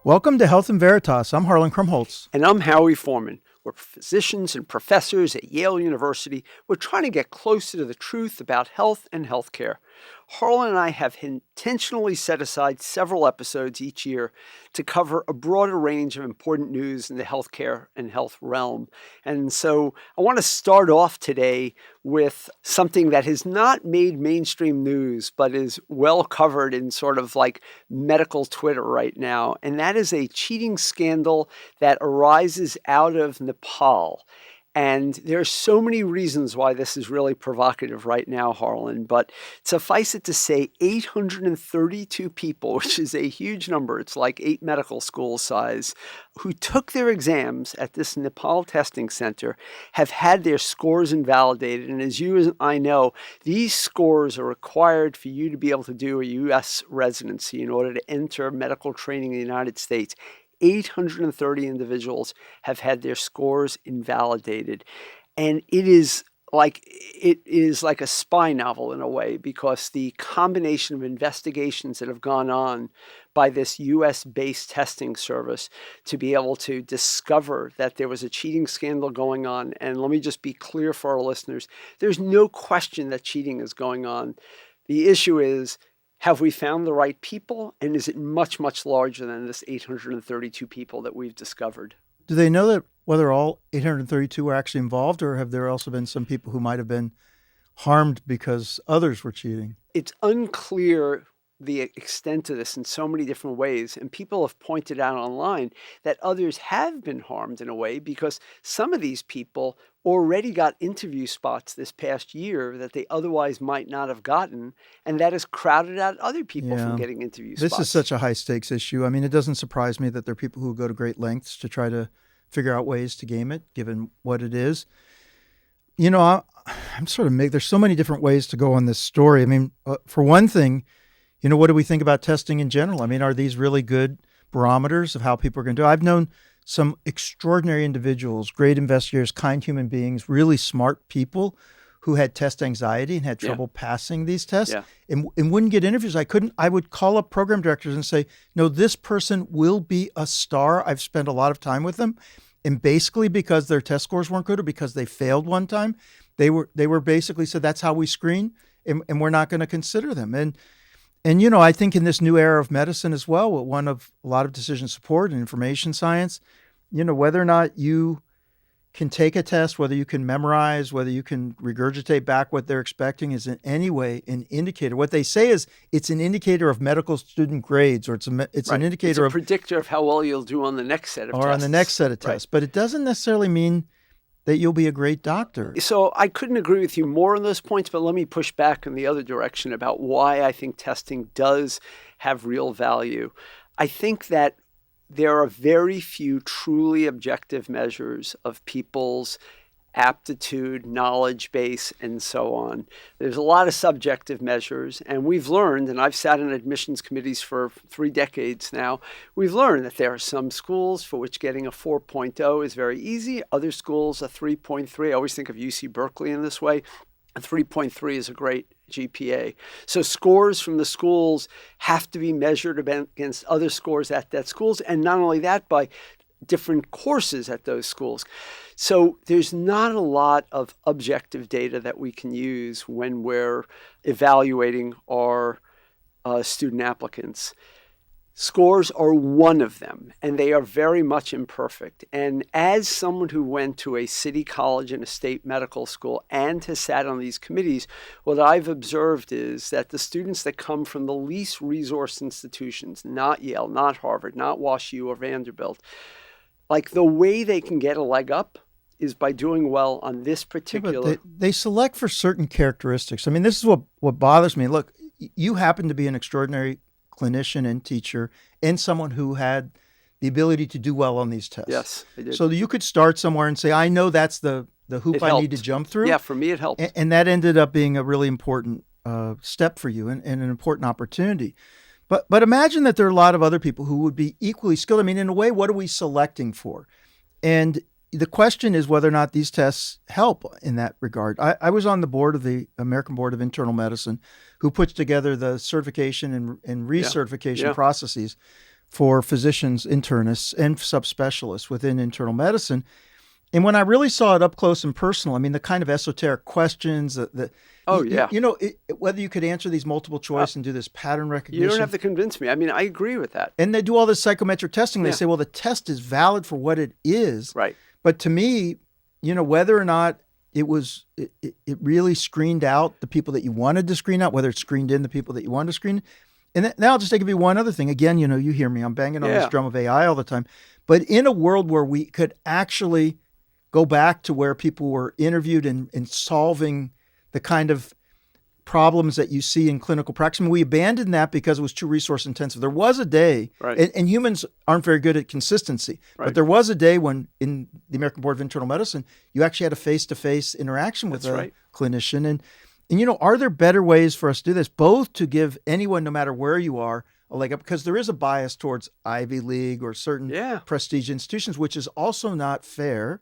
Welcome to Health in Veritas. I'm Harlan Krumholtz. And I'm Howie Foreman. We're physicians and professors at Yale University. We're trying to get closer to the truth about health and healthcare. Harlan and I have intentionally set aside several episodes each year to cover a broader range of important news in the healthcare and health realm. And so I want to start off today with something that has not made mainstream news, but is well covered in sort of like medical Twitter right now. And that is a cheating scandal that arises out of Nepal. And there are so many reasons why this is really provocative right now, Harlan, but suffice it to say 832 people, which is a huge number, it's like 8 medical school size, who took their exams at this Nepal testing center have had their scores invalidated. And as you and I know, these scores are required for you to be able to do a U.S. residency in order to enter medical training in the United States. 830 individuals have had their scores invalidated. And it is like a spy novel in a way, because the combination of investigations that have gone on by this US-based testing service to be able to discover that there was a cheating scandal going on. And let me just be clear for our listeners, there's no question that cheating is going on. The issue is, have we found the right people? And is it much, much larger than this 832 people that we've discovered? Do they know that whether all 832 were actually involved, or have there also been some people who might have been harmed because others were cheating? It's unclear the extent of this in so many different ways. And people have pointed out online that others have been harmed in a way, because some of these people already got interview spots this past year that they otherwise might not have gotten, and that has crowded out other people from getting interview spots. This is such a high-stakes issue. I mean, it doesn't surprise me that there are people who go to great lengths to try to figure out ways to game it, given what it is. You know, I'm sort of mixed. There's so many different ways to go on this story. I mean, for one thing, you know, what do we think about testing in general? I mean, are these really good barometers of how people are going to do? I've known some extraordinary individuals, great investigators, kind human beings, really smart people who had test anxiety and had trouble passing these tests and wouldn't get interviews. I would call up program directors and say, no, this person will be a star. I've spent a lot of time with them. And basically because their test scores weren't good or because they failed one time, they were basically said, that's how we screen and we're not going to consider them. And, you know, I think in this new era of medicine as well, one of a lot of decision support and information science, you know, whether or not you can take a test, whether you can memorize, whether you can regurgitate back what they're expecting is in any way an indicator. What they say is it's an indicator of medical student grades, or it's an indicator it's a predictor of how well you'll do on the next set of tests. Or on the next set of tests. But it doesn't necessarily mean that you'll be a great doctor. So I couldn't agree with you more on those points, but let me push back in the other direction about why I think testing does have real value. I think that there are very few truly objective measures of people's aptitude, knowledge base, and so on. There's a lot of subjective measures, and we've learned, and I've sat in admissions committees for 3 decades now, we've learned that there are some schools for which getting a 4.0 is very easy, other schools a 3.3. I always think of UC Berkeley in this way. A 3.3 is a great GPA. So scores from the schools have to be measured against other scores at that schools, and not only that, by different courses at those schools. So there's not a lot of objective data that we can use when we're evaluating our student applicants. Scores are one of them, and they are very much imperfect. And as someone who went to a city college and a state medical school and has sat on these committees, what I've observed is that the students that come from the least resourced institutions, not Yale, not Harvard, not WashU or Vanderbilt, like the way they can get a leg up is by doing well on this particular. But they select for certain characteristics. I mean, this is what bothers me. Look, you happen to be an extraordinary clinician and teacher and someone who had the ability to do well on these tests. Yes, I did. So you could start somewhere and say, I know that's the hoop I need to jump through. Yeah, for me it helped. And that ended up being a really important step for you and an important opportunity. But imagine that there are a lot of other people who would be equally skilled. I mean, in a way, what are we selecting for? And the question is whether or not these tests help in that regard. I was on the board of the American Board of Internal Medicine, who puts together the certification and recertification processes for physicians, internists, and subspecialists within internal medicine. And when I really saw it up close and personal, I mean, the kind of esoteric questions that whether you could answer these multiple choice and do this pattern recognition. You don't have to convince me. I mean, I agree with that. And they do all this psychometric testing. They say, well, the test is valid for what it is. Right. But to me, whether or not it really screened out the people that you wanted to screen out, whether it screened in the people that you wanted to screen. And now I'll just take you one other thing. Again, you hear me. I'm banging on this drum of AI all the time. But in a world where we could actually go back to where people were interviewed and solving the kind of problems that you see in clinical practice. I mean, we abandoned that because it was too resource intensive. There was a day, and humans aren't very good at consistency, but there was a day when in the American Board of Internal Medicine, you actually had a face-to-face interaction with a clinician. And are there better ways for us to do this, both to give anyone, no matter where you are, a leg up? Because there is a bias towards Ivy League or certain prestige institutions, which is also not fair.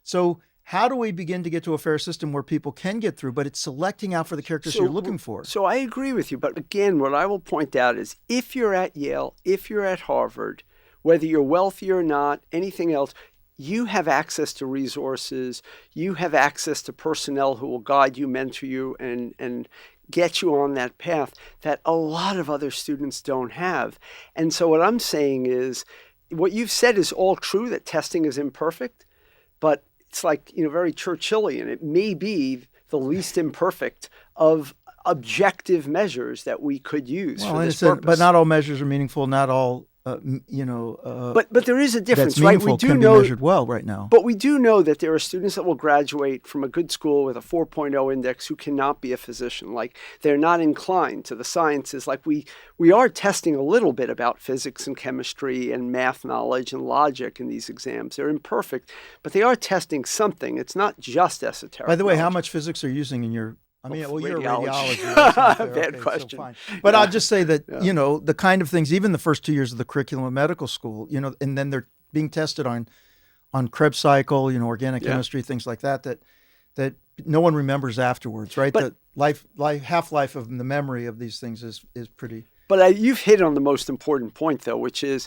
So how do we begin to get to a fair system where people can get through, but it's selecting out for the characters you're looking for? So I agree with you. But again, what I will point out is if you're at Yale, if you're at Harvard, whether you're wealthy or not, anything else, you have access to resources. You have access to personnel who will guide you, mentor you, and get you on that path that a lot of other students don't have. And so what I'm saying is what you've said is all true, that testing is imperfect, but it's like, very Churchillian. It may be the least imperfect of objective measures that we could use for this purpose. But not all measures are meaningful. Not all, But there is a difference, that's meaningful, right? We can be measured well right now. But we do know that there are students that will graduate from a good school with a 4.0 index who cannot be a physician. Like, they're not inclined to the sciences. Like, we are testing a little bit about physics and chemistry and math knowledge and logic in these exams. They're imperfect, but they are testing something. It's not just esoteric. By the way, knowledge. How much physics are you using in your... you're a radiologist. Bad question. So but I'll just say that, the kind of things, even the first 2 years of the curriculum of medical school, and then they're being tested on Krebs cycle, organic chemistry, things like that no one remembers afterwards, right? But, the half-life of the memory of these things is pretty... But you've hit on the most important point, though, which is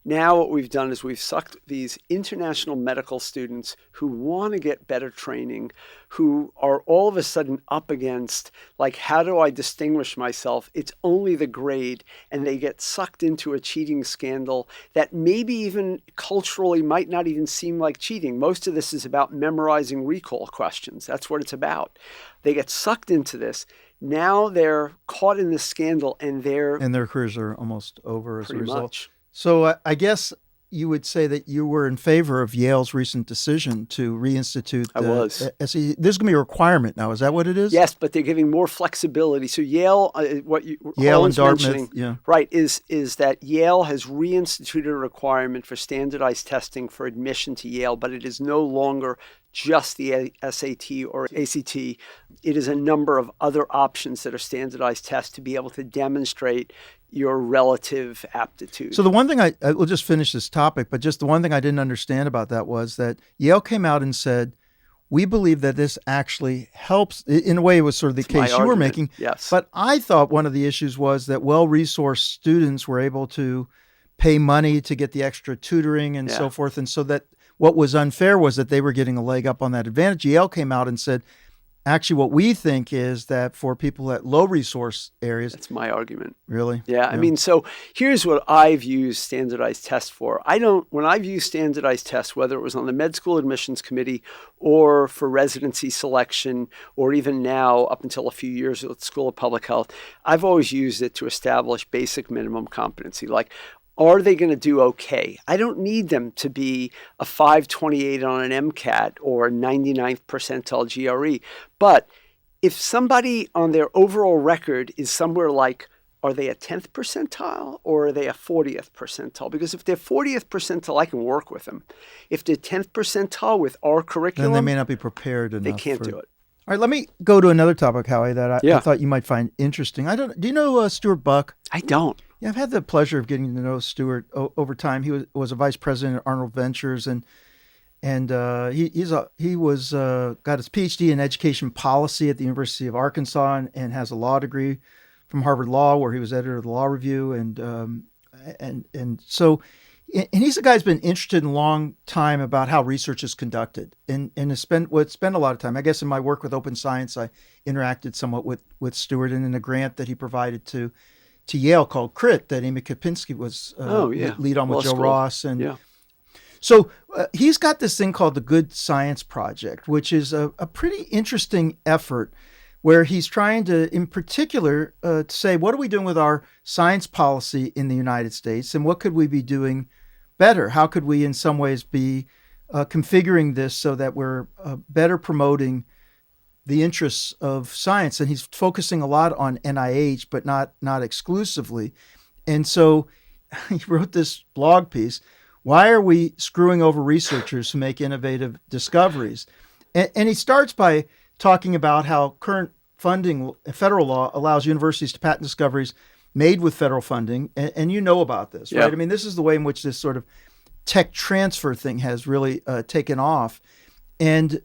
now what we've done is we've sucked these international medical students who want to get better training, who are all of a sudden up against, like, how do I distinguish myself? It's only the grade, and they get sucked into a cheating scandal that maybe even culturally might not even seem like cheating. Most of this is about memorizing recall questions. That's what it's about. They get sucked into this. Now they're caught in this scandal, and their careers are almost over as a result. Much. So I guess you would say that you were in favor of Yale's recent decision to reinstitute I was. SE. This is going to be a requirement now. Is that what it is? Yes, but they're giving more flexibility. So Yale, Yale and Dartmouth, right, is that Yale has reinstituted a requirement for standardized testing for admission to Yale, but it is no longer just the SAT or ACT. It is a number of other options that are standardized tests to be able to demonstrate your relative aptitude. So the one thing I will just finish this topic, but just the one thing I didn't understand about that was that Yale came out and said, we believe that this actually helps. In a way, it was sort of the case you were making. Yes. But I thought one of the issues was that well-resourced students were able to pay money to get the extra tutoring and so forth. And so that what was unfair was that they were getting a leg up on that advantage. Yale came out and said, actually, what we think is that for people at low resource areas. That's my argument. Really? Yeah. I mean, so here's what I've used standardized tests for. When I've used standardized tests, whether it was on the med school admissions committee or for residency selection, or even now up until a few years ago at the School of Public Health, I've always used it to establish basic minimum competency. Like, are they going to do okay? I don't need them to be a 528 on an MCAT or 99th percentile GRE. But if somebody on their overall record is somewhere like, are they a 10th percentile or are they a 40th percentile? Because if they're 40th percentile, I can work with them. If they're 10th percentile with our curriculum, then they may not be prepared enough. They can't do it. All right, let me go to another topic, Howie, that I thought you might find interesting. Do you know Stuart Buck? I don't. Yeah, I've had the pleasure of getting to know Stuart over time. He was a vice president at Arnold Ventures, and got his PhD in education policy at the University of Arkansas, and has a law degree from Harvard Law, where he was editor of the Law Review, and And so, and he's a guy who's been interested in a long time about how research is conducted, and has spent a lot of time. I guess in my work with Open Science, I interacted somewhat with Stewart, and in a grant that he provided to Yale called CRIT that Amy Kapinski was lead on with Joe Ross. And so he's got this thing called the Good Science Project, which is a pretty interesting effort where he's trying to, in particular, to say, what are we doing with our science policy in the United States, and what could we be doing better? How could we, in some ways, be configuring this so that we're better promoting the interests of science? And he's focusing a lot on NIH, but not exclusively. And so he wrote this blog piece, Why Are We Screwing Over Researchers Who Make Innovative Discoveries? And he starts by talking about how current funding, federal law, allows universities to patent discoveries made with federal funding. And you know about this, right? I mean, this is the way in which this sort of tech transfer thing has really taken off. And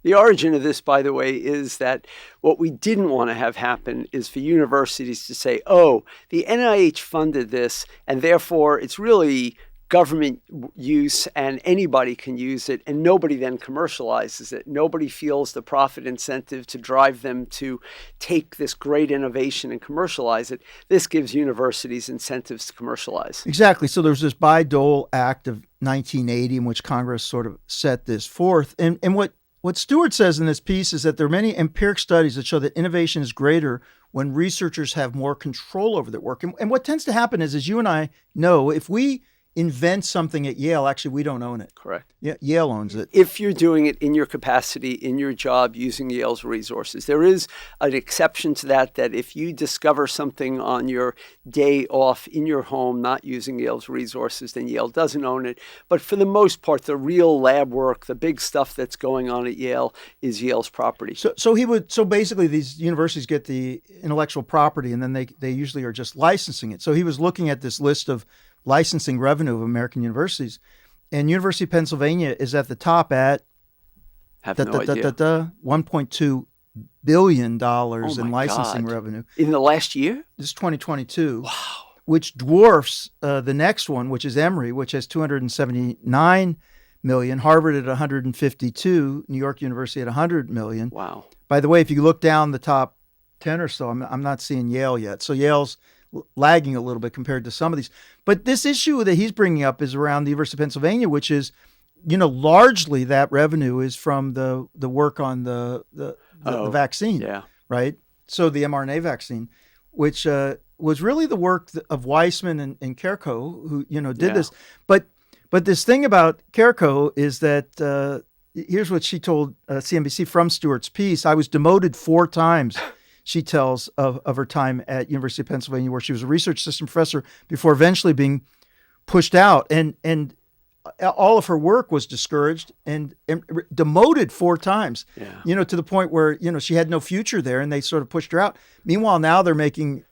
the origin of this, by the way, is that what we didn't want to have happen is for universities to say, oh, the NIH funded this, and therefore it's really government use and anybody can use it, and nobody then commercializes it. Nobody feels the profit incentive to drive them to take this great innovation and commercialize it. This gives universities incentives to commercialize. Exactly. So there was this Bayh-Dole Act of 1980 in which Congress sort of set this forth. And what Stewart says in this piece is that there are many empiric studies that show that innovation is greater when researchers have more control over their work. And what tends to happen is, as you and I know, if we invent something at Yale, actually, we don't own it. Correct. Yeah, Yale owns it. If you're doing it in your capacity, in your job, using Yale's resources. There is an exception to that if you discover something on your day off in your home, not using Yale's resources, then Yale doesn't own it. But for the most part, the real lab work, the big stuff that's going on at Yale is Yale's property. So basically these universities get the intellectual property, and then they usually are just licensing it. So he was looking at this list of licensing revenue of American universities, and University of Pennsylvania is at the top at $1.2 billion in licensing revenue in the last year. This is 2022. Wow. Which dwarfs the next one, which is Emory, which has 279 million, Harvard at 152, New York University at 100 million. Wow. By the way, if you look down the top 10 or so, I'm not seeing Yale yet. So Yale's lagging a little bit compared to some of these. But this issue that he's bringing up is around the University of Pennsylvania, which is, largely that revenue is from the work on the vaccine, right? So the mRNA vaccine, which was really the work of Weissman and Kerko, who did this. But this thing about Kerko is that here's what she told CNBC from Stewart's piece. I was demoted 4 times. She tells of her time at University of Pennsylvania, where she was a research assistant professor before eventually being pushed out. And all of her work was discouraged and demoted 4 times, to the point where, she had no future there, and they sort of pushed her out. Meanwhile, now they're making,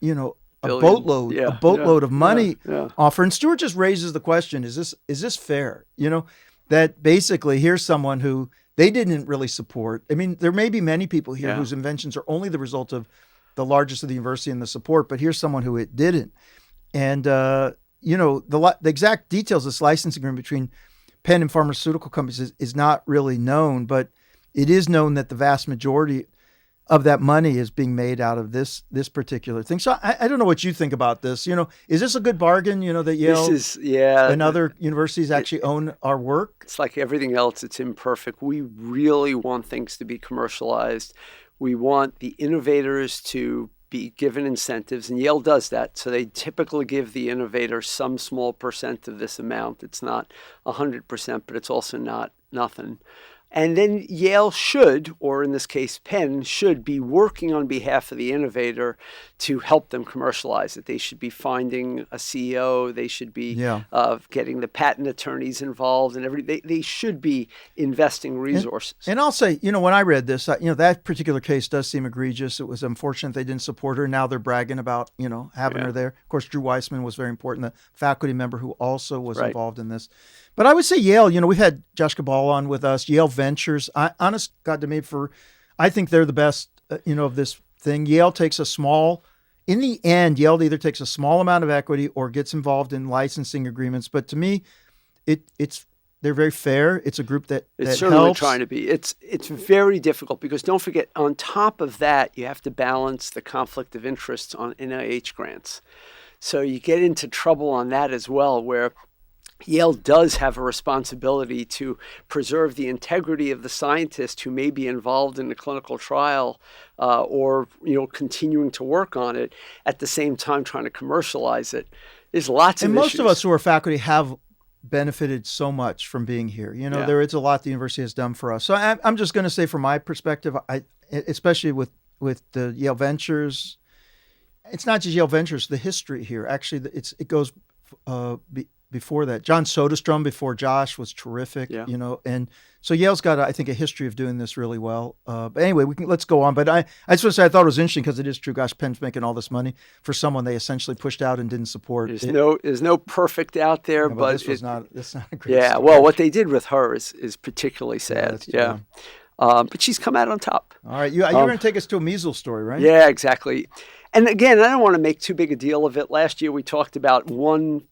a boatload of money off her. And Stewart just raises the question, is this fair? That basically here's someone who they didn't really support. I mean, there may be many people here whose inventions are only the result of the largest of the university and the support, but here's someone who it didn't. And, the exact details of this licensing agreement between Penn and pharmaceutical companies is not really known, but it is known that the vast majority of that money is being made out of this particular thing. So I don't know what you think about this. Is this a good bargain? That Yale and other universities actually own our work? It's like everything else. It's imperfect. We really want things to be commercialized. We want the innovators to be given incentives, and Yale does that. So they typically give the innovator some small percent of this amount. It's not 100%, but it's also not nothing. And then Yale should, or in this case Penn, should be working on behalf of the innovator to help them commercialize it. They should be finding a CEO. They should be getting the patent attorneys involved, and they should be investing resources. And I'll say, when I read this, that particular case does seem egregious. It was unfortunate they didn't support her. Now they're bragging about, having her there. Of course, Drew Weissman was very important, the faculty member who also was involved in this. But I would say Yale, we've had Josh Cabal on with us, Yale Ventures. Honest God to me, I think they're the best, of this thing. Yale takes a small in the end, Yale either takes a small amount of equity or gets involved in licensing agreements. But to me, they're very fair. It's a group that It's certainly helps. trying to be. It's very difficult because don't forget, on top of that, you have to balance the conflict of interest on NIH grants. So you get into trouble on that as well, where Yale does have a responsibility to preserve the integrity of the scientist who may be involved in the clinical trial or continuing to work on it, at the same time trying to commercialize it. There's lots of And most issues. of us who are faculty have benefited so much from being here. There is a lot the university has done for us. So I'm just going to say, from my perspective, especially with the Yale Ventures, it's not just Yale Ventures, the history here. Actually, it goes before that. John Soderstrom before Josh was terrific, and so Yale's got, I think, a history of doing this really well. But anyway, let's go on. But I just want to say I thought it was interesting because it is true. Gosh, Penn's making all this money for someone they essentially pushed out and didn't support. There's no perfect out there, but that's not a great yeah. story. Well, what they did with her is particularly sad. Yeah. But she's come out on top. All right, you're going to take us to a measles story, right? Yeah, exactly. And again, I don't want to make too big a deal of it. Last year we talked about one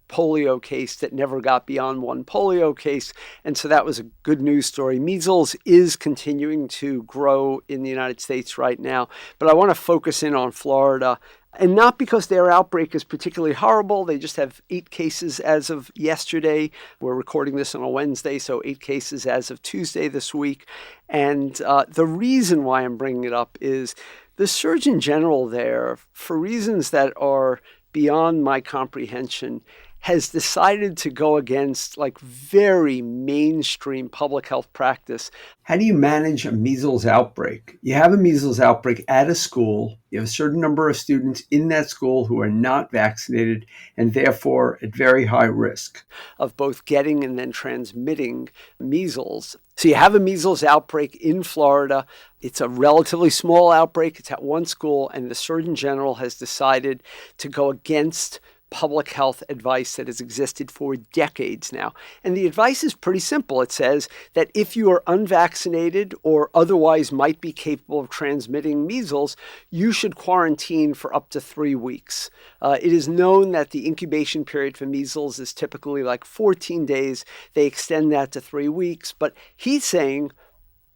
polio case that never got beyond one polio case, and so that was a good news story. Measles is continuing to grow in the United States right now, but I want to focus in on Florida. And not because their outbreak is particularly horrible. They just have 8 cases as of yesterday. We're recording this on a Wednesday, so 8 cases as of Tuesday this week. And the reason why I'm bringing it up is the Surgeon General there, for reasons that are beyond my comprehension, has decided to go against very mainstream public health practice. How do you manage a measles outbreak? You have a measles outbreak at a school. You have a certain number of students in that school who are not vaccinated and therefore at very high risk of both getting and then transmitting measles. So you have a measles outbreak in Florida. It's a relatively small outbreak. It's at one school, and the Surgeon General has decided to go against public health advice that has existed for decades now. And the advice is pretty simple. It says that if you are unvaccinated or otherwise might be capable of transmitting measles, you should quarantine for up to 3 weeks. It is known that the incubation period for measles is typically 14 days. They extend that to 3 weeks. But he's saying,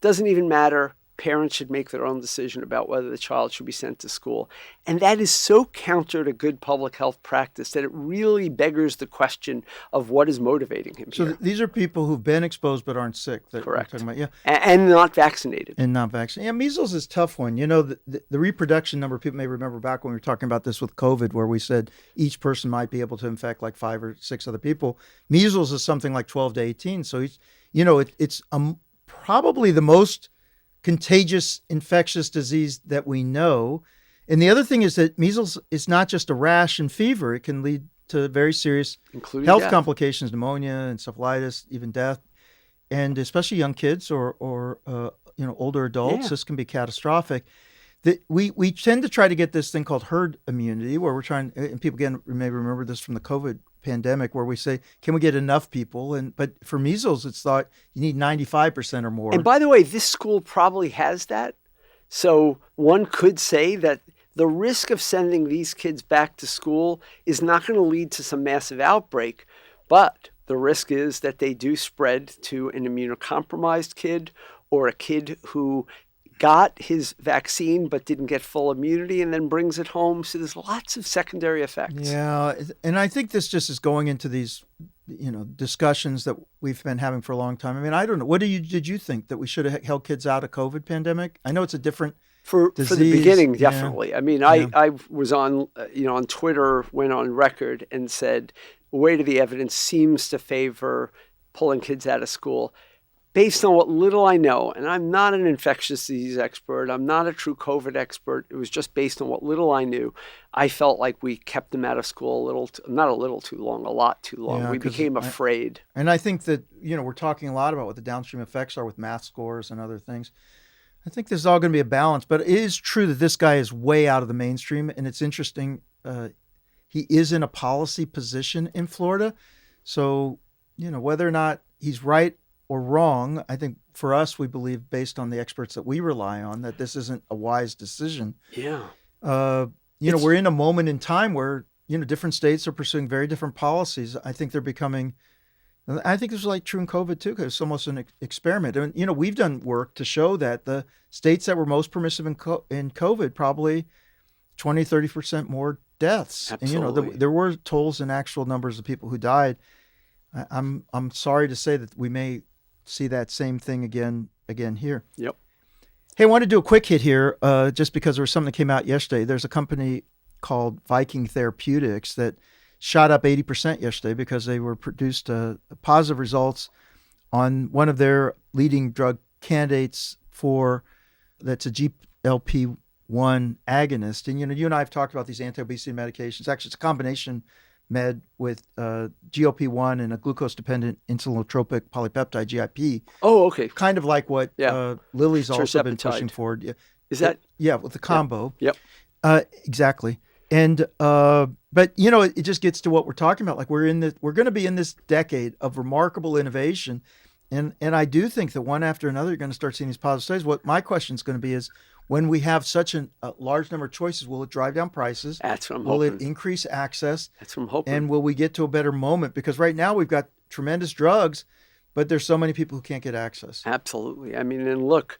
doesn't even matter. Parents should make their own decision about whether the child should be sent to school. And that is so counter to good public health practice that it really beggars the question of what is motivating him So here. These are people who've been exposed but aren't sick. That Correct. We're talking about, yeah. And not vaccinated. And not vaccinated. Yeah, measles is a tough one. The reproduction number, people may remember back when we were talking about this with COVID, where we said each person might be able to infect 5 or 6 other people. Measles is something like 12 to 18. So, it's probably the most contagious infectious disease that we know. And the other thing is that measles is not just a rash and fever. It can lead to very serious Including health death. complications, pneumonia, encephalitis, even death. And especially young kids or older adults, this can be catastrophic. We tend to try to get this thing called herd immunity, where we're trying, and people again may remember this from the COVID pandemic, where we say, can we get enough people? But for measles, it's thought you need 95% or more. And by the way, this school probably has that. So one could say that the risk of sending these kids back to school is not going to lead to some massive outbreak, but the risk is that they do spread to an immunocompromised kid or a kid who got his vaccine but didn't get full immunity and then brings it home. So there's lots of secondary effects. Yeah, and I think this just is going into these, discussions that we've been having for a long time. I mean, I don't know. What did you think, that we should have held kids out of COVID pandemic? I know it's a different For disease. the beginning, definitely. Yeah. I mean, I was on, on Twitter, went on record and said, weight of the evidence seems to favor pulling kids out of school. Based on what little I know, and I'm not an infectious disease expert, I'm not a true COVID expert, it was just based on what little I knew, I felt like we kept them out of school not a little too long, a lot too long. Yeah, we became afraid. And I think that, we're talking a lot about what the downstream effects are with math scores and other things. I think this is all going to be a balance, but it is true that this guy is way out of the mainstream, and it's interesting. He is in a policy position in Florida. So, whether or not he's right or wrong, I think for us, we believe, based on the experts that we rely on, that this isn't a wise decision. Yeah. we're in a moment in time where, different states are pursuing very different policies. I think this was like true in COVID too, because it's almost an experiment. And, we've done work to show that the states that were most permissive in COVID, probably 20, 30% more deaths. Absolutely. And, there were tolls and actual numbers of people who died. I'm sorry to say that we may see that same thing again here. Yep. Hey, I want to do a quick hit here, just because there was something that came out yesterday. There's a company called Viking Therapeutics that shot up 80% yesterday because they were produced positive results on one of their leading drug candidates that's a GLP-1 agonist. And, you and I have talked about these anti-obesity medications. Actually, it's a combination med with GLP-1 and a glucose-dependent insulinotropic polypeptide, GIP. Oh, okay. Kind of like what Lilly's also been Tirzepatide. pushing forward. Yeah. Is that? Yeah, with the combo. Yep. Exactly. And but it just gets to what we're talking about. Like we're going to be in this decade of remarkable innovation, and I do think that one after another you're going to start seeing these positive studies. What my question is going to be is, when we have such a large number of choices, will it drive down prices? That's what I'm hoping. Will it hoping. increase access? That's what I'm hoping. And will we get to a better moment? Because right now we've got tremendous drugs, but there's so many people who can't get access. Absolutely. I mean, and look,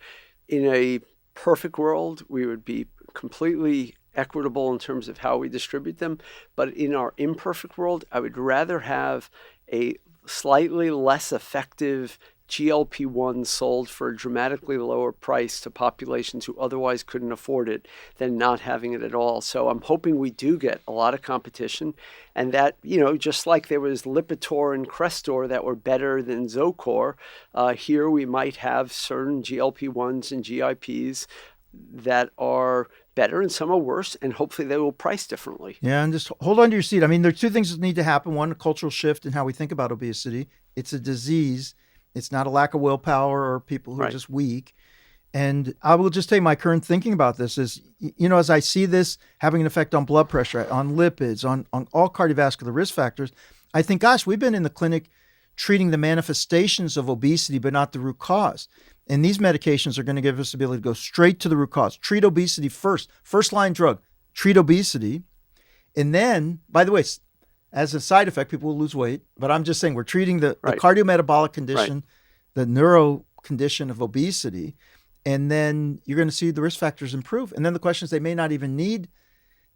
in a perfect world, we would be completely equitable in terms of how we distribute them. But in our imperfect world, I would rather have a slightly less effective GLP-1 sold for a dramatically lower price to populations who otherwise couldn't afford it than not having it at all. So I'm hoping we do get a lot of competition, and that, just like there was Lipitor and Crestor that were better than Zocor, here we might have certain GLP-1s and GIPs that are better and some are worse, and hopefully they will price differently. Yeah, and just hold on to your seat. I mean, there are two things that need to happen. One, a cultural shift in how we think about obesity. It's a disease. It's not a lack of willpower or people who are just weak. And I will just tell you my current thinking about this is, as I see this having an effect on blood pressure, on lipids, on all cardiovascular risk factors, I think, gosh, we've been in the clinic treating the manifestations of obesity, but not the root cause. And these medications are going to give us the ability to go straight to the root cause. Treat obesity first. First line drug, treat obesity. And then, by the way, as a side effect, people will lose weight. But I'm just saying we're treating the cardiometabolic condition, the neuro condition of obesity. And then you're going to see the risk factors improve. And then the question is, they may not even need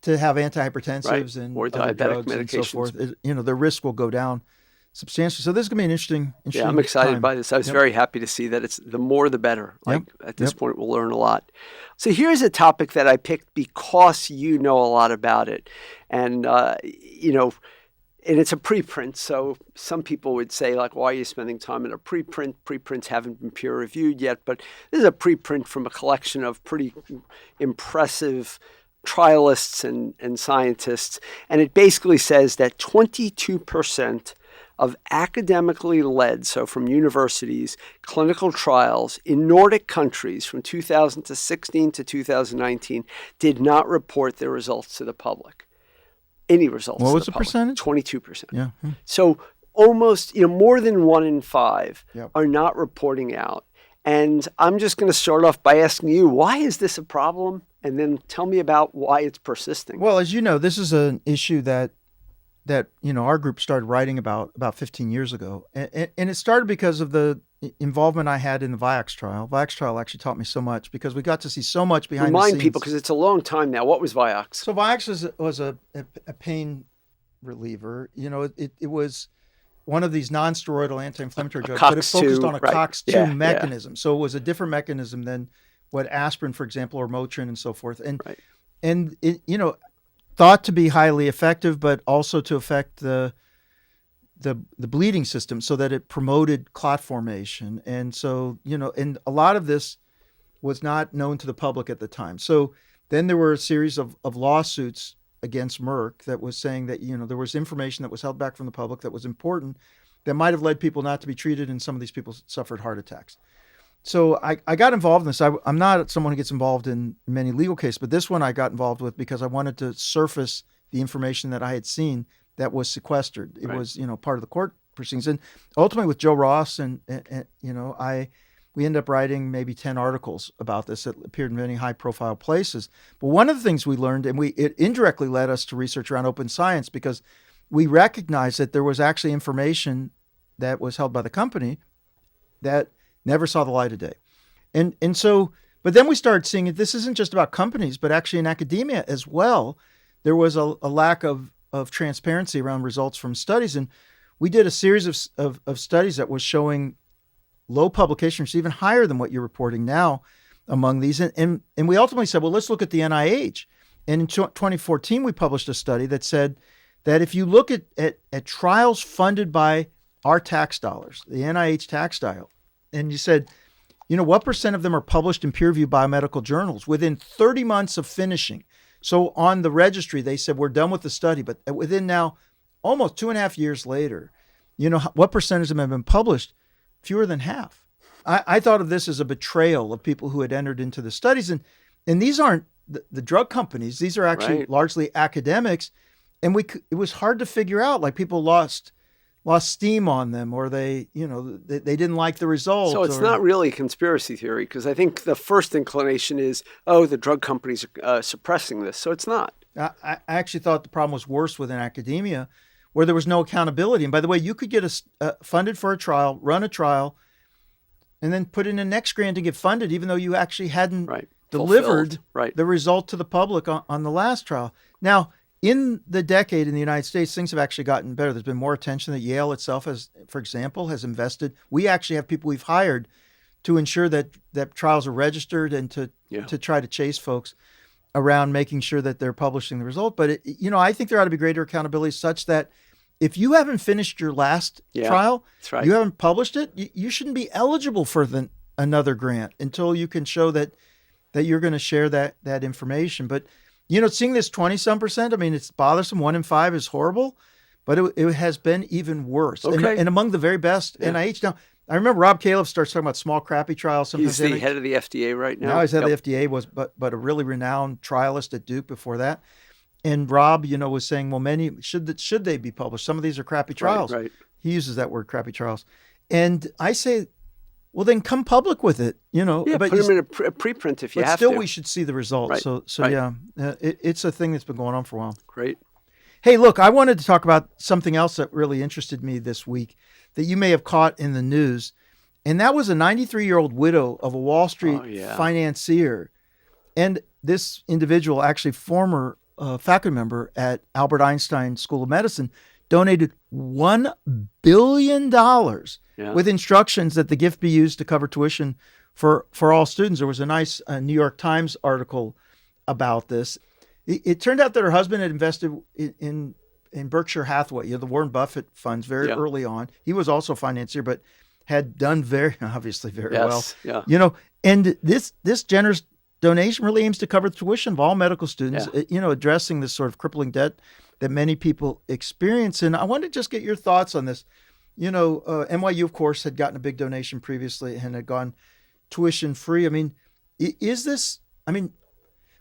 to have antihypertensives and or other diabetic drugs medications and so forth. Their risk will go down substantially. So this is going to be an interesting Yeah, I'm excited time. by this. I was very happy to see that it's the more the better. At this point, we'll learn a lot. So here's a topic that I picked because you know a lot about it. And, and it's a preprint. So some people would say, like, why are you spending time in a preprint? Preprints haven't been peer reviewed yet. But this is a preprint from a collection of pretty impressive trialists and scientists. And it basically says that 22% of academically led, so from universities, clinical trials in Nordic countries from 2016 to 2019 did not report their results to the public. Any results What to was the the public. percentage? 22%. Yeah. So almost, more than 1 in 5 Yep. are not reporting out. And I'm just going to start off by asking you, why is this a problem? And then tell me about why it's persisting. Well, as you know, this is an issue that our group started writing about 15 years ago. And it started because of the involvement I had in the Vioxx trial. Vioxx trial actually taught me so much because we got to see so much behind the scenes. Remind people, because it's a long time now. What was Vioxx? So Vioxx was a pain reliever. It was one of these non-steroidal anti-inflammatory drugs, but it focused on a COX-2 mechanism. Yeah. So it was a different mechanism than what aspirin, for example, or Motrin and so forth. And it, thought to be highly effective, but also to affect the bleeding system so that it promoted clot formation. And so, and a lot of this was not known to the public at the time. So then there were a series of lawsuits against Merck that was saying that, there was information that was held back from the public that was important that might have led people not to be treated, and some of these people suffered heart attacks. So I got involved in this. I'm not someone who gets involved in many legal cases, but this one I got involved with because I wanted to surface the information that I had seen that was sequestered. It was, part of the court proceedings. And ultimately with Joe Ross and I we ended up writing maybe 10 articles about this that appeared in many high-profile places. But one of the things we learned, and it indirectly led us to research around open science, because we recognized that there was actually information that was held by the company that never saw the light of day. And so, but then we started seeing it. This isn't just about companies, but actually in academia as well. There was a lack of transparency around results from studies. And we did a series of studies that was showing low publication rates, even higher than what you're reporting now among these. And we ultimately said, well, let's look at the NIH. And in 2014, we published a study that said that if you look at trials funded by our tax dollars, the NIH tax dollar, and you said, what percent of them are published in peer-reviewed biomedical journals within 30 months of finishing? So on the registry, they said, we're done with the study, but within now almost 2.5 years later, what percentage of them have been published? Fewer than half. I thought of this as a betrayal of people who had entered into the studies. And these aren't the drug companies. These are actually largely academics. And it was hard to figure out, like people lost steam on them, or they didn't like the result. So it's not really conspiracy theory, because I think the first inclination is, the drug companies are suppressing this. So it's not. I actually thought the problem was worse within academia, where there was no accountability. And by the way, you could get funded for a trial, run a trial, and then put in a next grant to get funded, even though you actually hadn't delivered the result to the public on the last trial. Now, in the decade in the United States, things have actually gotten better. There's been more attention that Yale itself has, for example, has invested. We actually have people we've hired to ensure that trials are registered and to try to chase folks around making sure that they're publishing the result. But I think there ought to be greater accountability, such that if you haven't finished your last trial, you haven't published it, you shouldn't be eligible for another grant until you can show that you're going to share that information. But seeing this 20-some%, I mean, it's bothersome. 1 in 5 is horrible, but it has been even worse. Okay. And among the very best NIH. Now, I remember Rob Califf starts talking about small, crappy trials. Sometimes he's the head of the FDA right now. Now he's head of the FDA, but a really renowned trialist at Duke before that. And Rob, was saying, well, many should they be published? Some of these are crappy trials. Right. He uses that word, crappy trials. And I say, well, then come public with it, Yeah, but put them in a preprint if you have to. But still, we should see the results. Right. It's a thing that's been going on for a while. Great. Hey, look, I wanted to talk about something else that really interested me this week that you may have caught in the news. And that was a 93-year-old widow of a Wall Street financier. And this individual, actually former faculty member at Albert Einstein School of Medicine, donated $1 billion with instructions that the gift be used to cover tuition for all students. There was a nice New York Times article about this. It turned out that her husband had invested in Berkshire Hathaway, the Warren Buffett funds, very early on. He was also a financier, but had done very well. Yeah. And this generous donation really aims to cover the tuition of all medical students, addressing this sort of crippling debt that many people experience. And I wanted to just get your thoughts on this. NYU, of course, had gotten a big donation previously and had gone tuition free. I mean,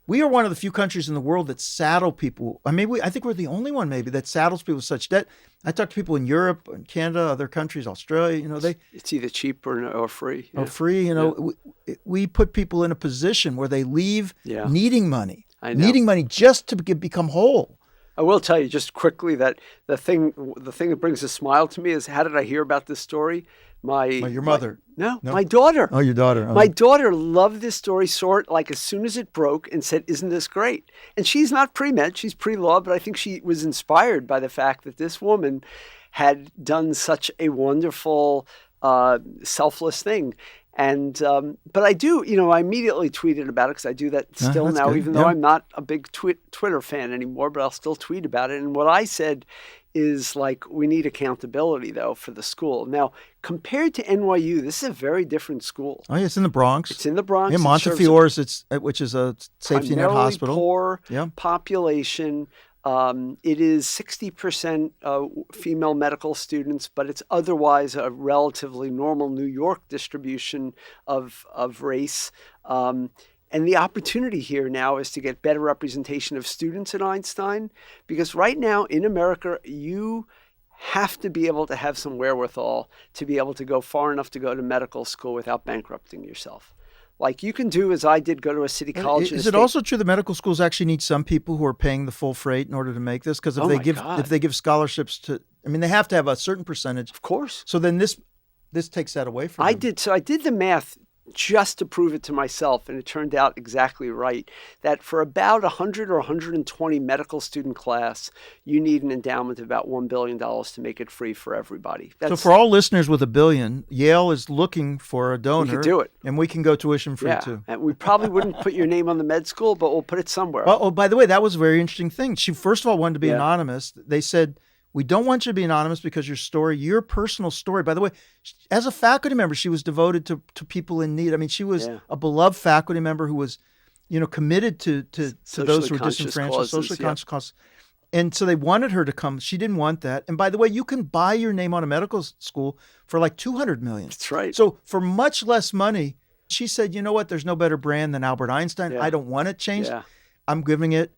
we are one of the few countries in the world that saddle people. I think we're the only one maybe that saddles people with such debt. I talk to people in Europe and Canada, other countries, Australia, it's either cheap or free. Or free, we put people in a position where they leave needing money, just to become whole. I will tell you just quickly that the thing that brings a smile to me is, how did I hear about this story? Your mother. No, my daughter. Oh, your daughter. Oh. My daughter loved this story, saw it like as soon as it broke and said, isn't this great? And she's not pre-med, she's pre-law, but I think she was inspired by the fact that this woman had done such a wonderful, selfless thing. And, but I do, I immediately tweeted about it, because I do that still now, good. Even though I'm not a big Twitter fan anymore, but I'll still tweet about it. And what I said is, like, we need accountability, though, for the school. Now, compared to NYU, this is a very different school. Oh, yeah, it's in the Bronx. It's in the Bronx. In Montefiore's, which is a safety net hospital. Poor population. It is 60% female medical students, but it's otherwise a relatively normal New York distribution of race. And the opportunity here now is to get better representation of students at Einstein, because right now in America, you have to be able to have some wherewithal to be able to go far enough to go to medical school without bankrupting yourself. Like you can do as I did, go to a city college. Is it also true that medical schools actually need some people who are paying the full freight in order to make this? Because if they give scholarships to, I mean, they have to have a certain percentage. Of course. So then this takes that away from them. I did the math just to prove it to myself, and it turned out exactly right, that for about 100 or 120 medical student class, you need an endowment of about $1 billion to make it free for everybody. So for all listeners with $1 billion, Yale is looking for a donor. We could do it. And we can go tuition free too. And we probably wouldn't put your name on the med school, but we'll put it somewhere. Oh, by the way, that was a very interesting thing. She first of all wanted to be anonymous. They said, we don't want you to be anonymous because your personal story, by the way, as a faculty member, she was devoted to people in need. I mean, she was a beloved faculty member who was, committed to those who were disenfranchised, socially conscious causes. And so they wanted her to come. She didn't want that. And by the way, you can buy your name on a medical school for like $200 million. That's right. So for much less money, she said, you know what? There's no better brand than Albert Einstein. Yeah. I don't want it changed. Yeah. I'm giving it.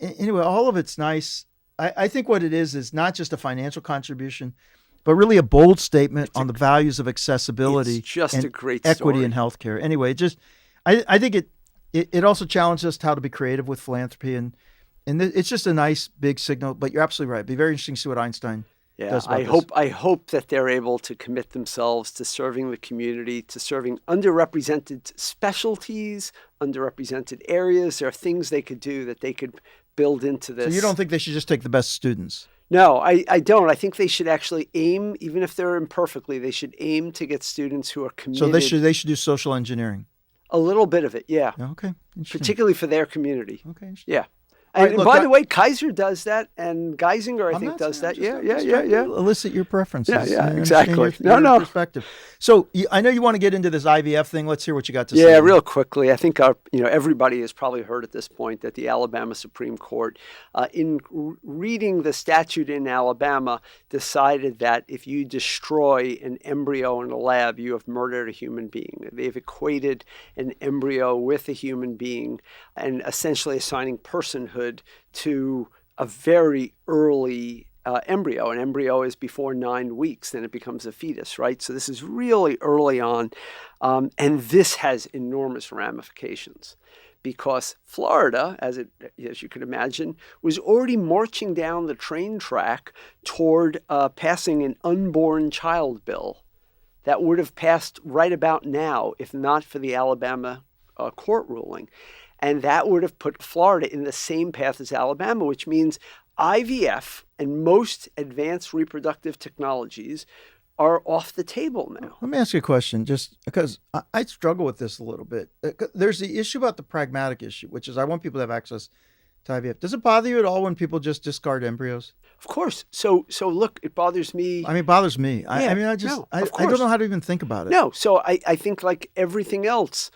Anyway, all of it's nice. I think what it is not just a financial contribution, but really a bold statement on the values of accessibility and a great equity in healthcare. Anyway, I think it also challenges us how to be creative with philanthropy, and it's just a nice big signal. But you're absolutely right. It'd be very interesting to see what Einstein does about this. I hope that they're able to commit themselves to serving the community, to serving underrepresented specialties, underrepresented areas. There are things they could do that they could build into this. So you don't think they should just take the best students? No, I don't. I think they should actually aim, even if they're imperfectly, they should aim to get students who are committed. So they should do social engineering. A little bit of it, yeah. Okay. Particularly for their community. Okay. Yeah. And by the way, Kaiser does that, and Geisinger, I think, does that. Yeah. Elicit your preferences. Yeah, exactly. Your perspective. So I know you want to get into this IVF thing. Let's hear what you got to say. Yeah, real quickly. I think everybody has probably heard at this point that the Alabama Supreme Court, in reading the statute in Alabama, decided that if you destroy an embryo in a lab, you have murdered a human being. They've equated an embryo with a human being and essentially assigning personhood to a very early embryo. An embryo is before 9 weeks, then it becomes a fetus, right? So this is really early on, and this has enormous ramifications because Florida, as you could imagine, was already marching down the train track toward passing an unborn child bill that would have passed right about now if not for the Alabama court ruling. And that would have put Florida in the same path as Alabama, which means IVF and most advanced reproductive technologies are off the table now. Let me ask you a question, just because I struggle with this a little bit. There's the issue about the pragmatic issue, which is I want people to have access to IVF. Does it bother you at all when people just discard embryos? Of course. So look, it bothers me. I mean, it bothers me. I don't know how to even think about it. No. So I think like everything else,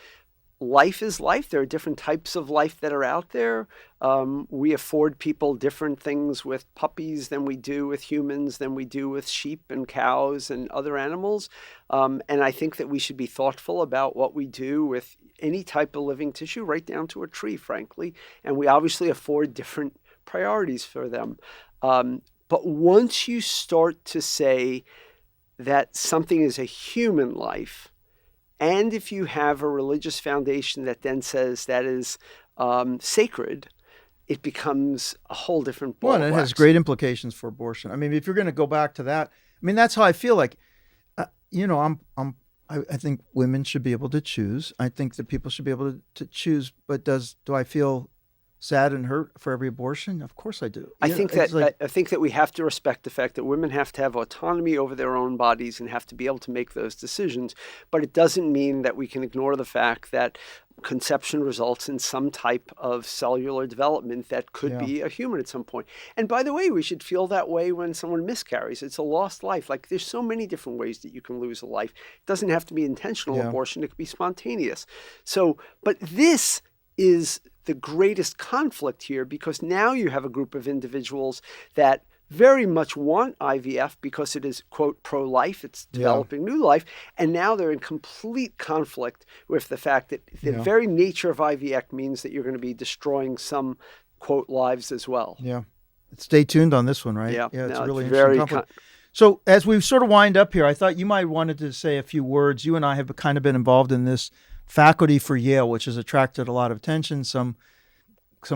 life is life. There are different types of life that are out there. We afford people different things with puppies than we do with humans, than we do with sheep and cows and other animals. And I think that we should be thoughtful about what we do with any type of living tissue, right down to a tree, frankly. And we obviously afford different priorities for them. But once you start to say that something is a human life, and if you have a religious foundation that then says that is sacred, it becomes a whole different ball. Well, and it has great implications for abortion. I mean, if you're going to go back to that, I mean, that's how I feel like, I think women should be able to choose. I think that people should be able to choose. But do I feel sad and hurt for every abortion? Of course I do. I think that we have to respect the fact that women have to have autonomy over their own bodies and have to be able to make those decisions. But it doesn't mean that we can ignore the fact that conception results in some type of cellular development that could be a human at some point. And by the way, we should feel that way when someone miscarries. It's a lost life. Like there's so many different ways that you can lose a life. It doesn't have to be intentional abortion. It could be spontaneous. So, but this is the greatest conflict here because now you have a group of individuals that very much want IVF because it is, quote, pro-life, it's developing new life, and now they're in complete conflict with the fact that the very nature of IVF means that you're going to be destroying some, quote, lives as well. Yeah. stay tuned on this one, right? Yeah, Yeah, it's no, a really it's interesting very topic. So as we sort of wind up here, I thought you might wanted to say a few words. You and I have kind of been involved in this faculty for Yale, which has attracted a lot of attention. Some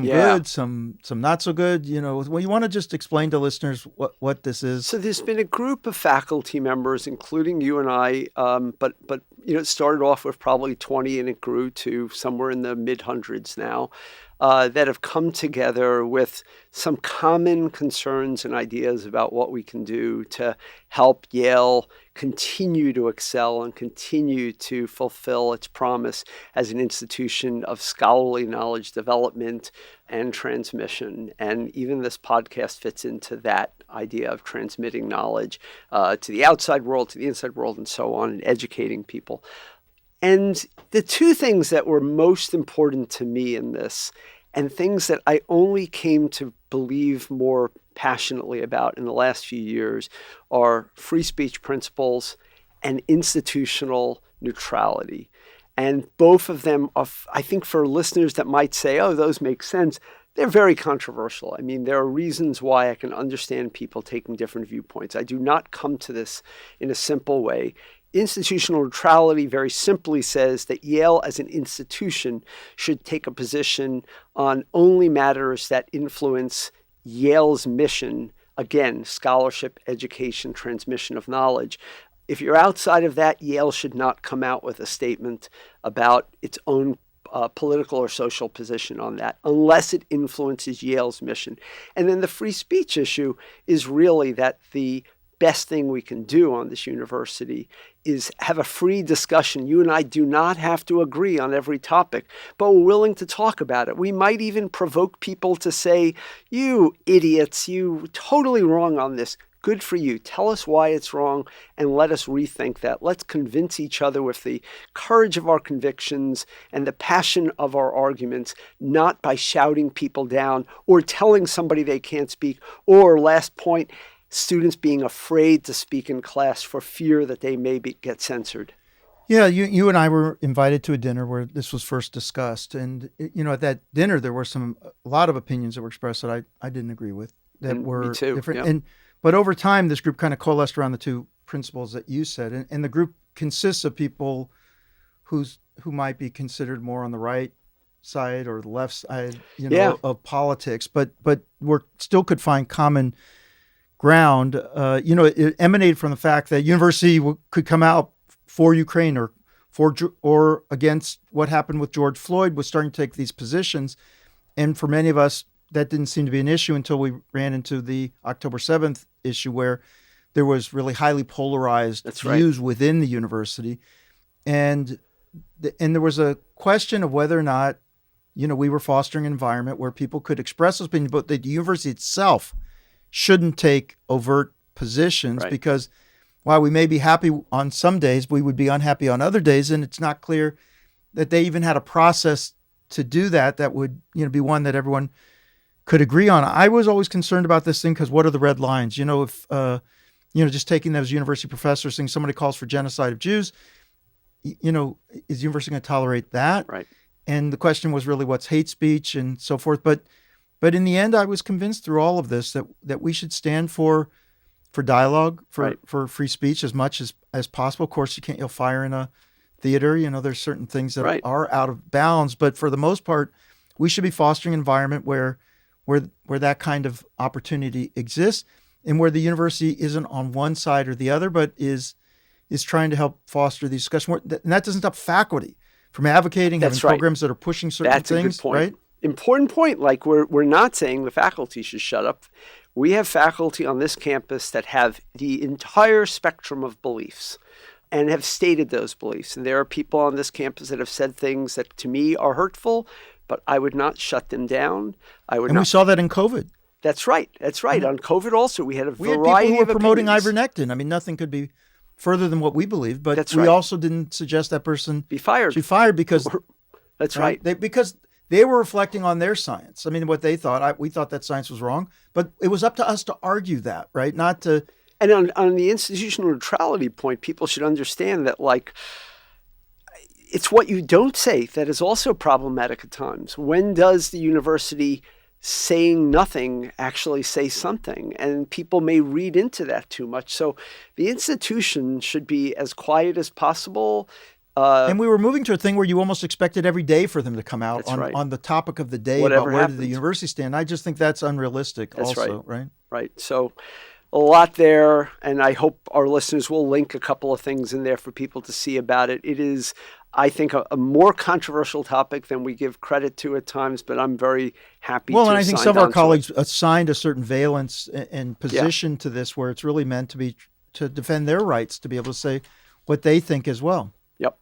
yeah. good, some not so good. Well, you want to just explain to listeners what this is? So there's been a group of faculty members, including you and I, but it started off with probably 20 and it grew to somewhere in the mid-hundreds now, that have come together with some common concerns and ideas about what we can do to help Yale continue to excel and continue to fulfill its promise as an institution of scholarly knowledge development and transmission. And even this podcast fits into that idea of transmitting knowledge to the outside world, to the inside world, and so on, and educating people. And the two things that were most important to me in this, and things that I only came to believe more passionately about in the last few years, are free speech principles and institutional neutrality. And both of them, I think for listeners that might say, oh, those make sense, they're very controversial. I mean, there are reasons why I can understand people taking different viewpoints. I do not come to this in a simple way. Institutional neutrality very simply says that Yale as an institution should take a position on only matters that influence Yale's mission, again, scholarship, education, transmission of knowledge. If you're outside of that, Yale should not come out with a statement about its own political or social position on that, unless it influences Yale's mission. And then the free speech issue is really that the best thing we can do on this university is have a free discussion. You and I do not have to agree on every topic, but we're willing to talk about it. We might even provoke people to say, you idiots, you totally wrong on this. Good for you. Tell us why it's wrong and let us rethink that. Let's convince each other with the courage of our convictions and the passion of our arguments, not by shouting people down or telling somebody they can't speak, or last point, students being afraid to speak in class for fear that they may get censored. Yeah, you and I were invited to a dinner where this was first discussed. And, at that dinner, there were a lot of opinions that were expressed that I didn't agree with, that were me too, different. yeah. But over time, this group kind of coalesced around the two principles that you said. And the group consists of people who might be considered more on the right side or the left side, of politics, but still could find common ground. It emanated from the fact that university could come out for Ukraine or against what happened with George Floyd, was starting to take these positions. And for many of us, that didn't seem to be an issue until we ran into the October 7th issue, where there was really highly polarized views within the university. And there was a question of whether or not, we were fostering an environment where people could express those opinions, but the university itself shouldn't take overt positions, because while we may be happy on some days, we would be unhappy on other days. And it's not clear that they even had a process to do that would, be one that everyone could agree on. I was always concerned about this thing because what are the red lines? If, just taking those university professors saying somebody calls for genocide of Jews, is the university going to tolerate that? Right. And the question was really what's hate speech and so forth. But in the end, I was convinced through all of this that we should stand for dialogue, for free speech as much as possible. Of course, you can't yell fire in a theater. There's certain things that are out of bounds. But for the most part, we should be fostering an environment where that kind of opportunity exists, and where the university isn't on one side or the other, but is trying to help foster these discussions. And that doesn't stop faculty from advocating, having programs that are pushing certain things. That's a good point. Right? Important point. Like we're not saying the faculty should shut up. We have faculty on this campus that have the entire spectrum of beliefs and have stated those beliefs. And there are people on this campus that have said things that to me are hurtful, but I would not shut them down. We saw that in COVID. That's right. That's right. On COVID also, we had a variety of We had people who were promoting opinions. ivermectin. I mean, nothing could be further than what we believe, but That's we right. also didn't suggest that person Be fired. be fired because That's right. because they were reflecting on their science. I mean, what they thought. We thought that science was wrong, but it was up to us to argue that, right? Not to. And on the institutional neutrality point, people should understand that, it's what you don't say that is also problematic at times. When does the university saying nothing actually say something, and people may read into that too much. So the institution should be as quiet as possible. And we were moving to a thing where you almost expected every day for them to come out on the topic of the day Whatever about where happens. did the university stand. I just think that's unrealistic. That's also, right? Right. So a lot there, and I hope our listeners will link a couple of things in there for people to see about it. It is, I think, a more controversial topic than we give credit to at times, but I'm very happy to Well, and I think some of our colleagues it. assigned a certain valence and position to this where it's really meant to defend their rights to be able to say what they think as well. Yep.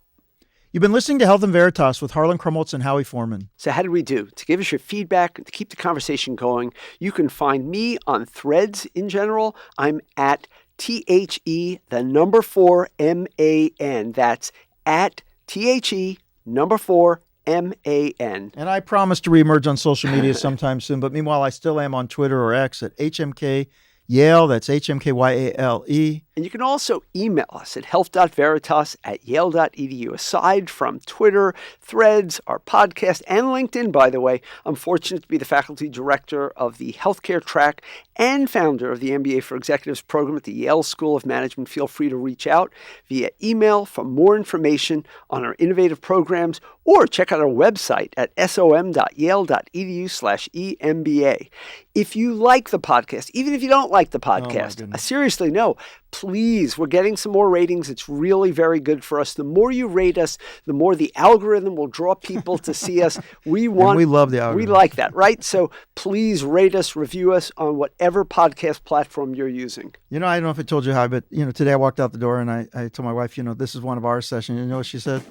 You've been listening to Health and Veritas with Harlan Krumholtz and Howie Foreman. So how did we do? To give us your feedback and to keep the conversation going, you can find me on Threads in general. I'm at THE4MAN. That's at THE4MAN. And I promise to reemerge on social media sometime soon. But meanwhile, I still am on Twitter or X at HMK Yale. That's HMKYALE. And you can also email us at health.veritas@yale.edu. Aside from Twitter, Threads, our podcast, and LinkedIn, by the way, I'm fortunate to be the faculty director of the healthcare track and founder of the MBA for Executives program at the Yale School of Management. Feel free to reach out via email for more information on our innovative programs, or check out our website at som.yale.edu/EMBA. If you like the podcast, even if you don't like the podcast, seriously, no, please, we're getting some more ratings. It's really very good for us. The more you rate us, the more the algorithm will draw people to see us. We love the algorithm. We like that, right? So please rate us, review us on whatever podcast platform you're using. I don't know if I told you how, but today I walked out the door and I told my wife, this is one of our sessions. You know what she said?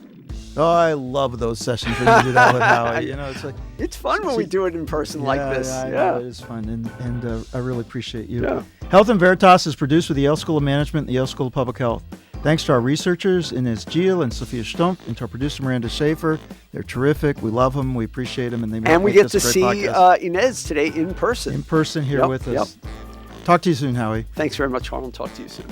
Oh, I love those sessions when you do that with Howie. It's like it's fun when we do it in person like this. Yeah, it is fun, and I really appreciate you. Yeah. Health and Veritas is produced with the Yale School of Management and the Yale School of Public Health. Thanks to our researchers, Inez Gil and Sophia Stump, and to our producer, Miranda Schaefer. They're terrific. We love them. We appreciate them. And we get to see Inez today in person. In person here with us. Talk to you soon, Howie. Thanks very much, Harlan. Talk to you soon.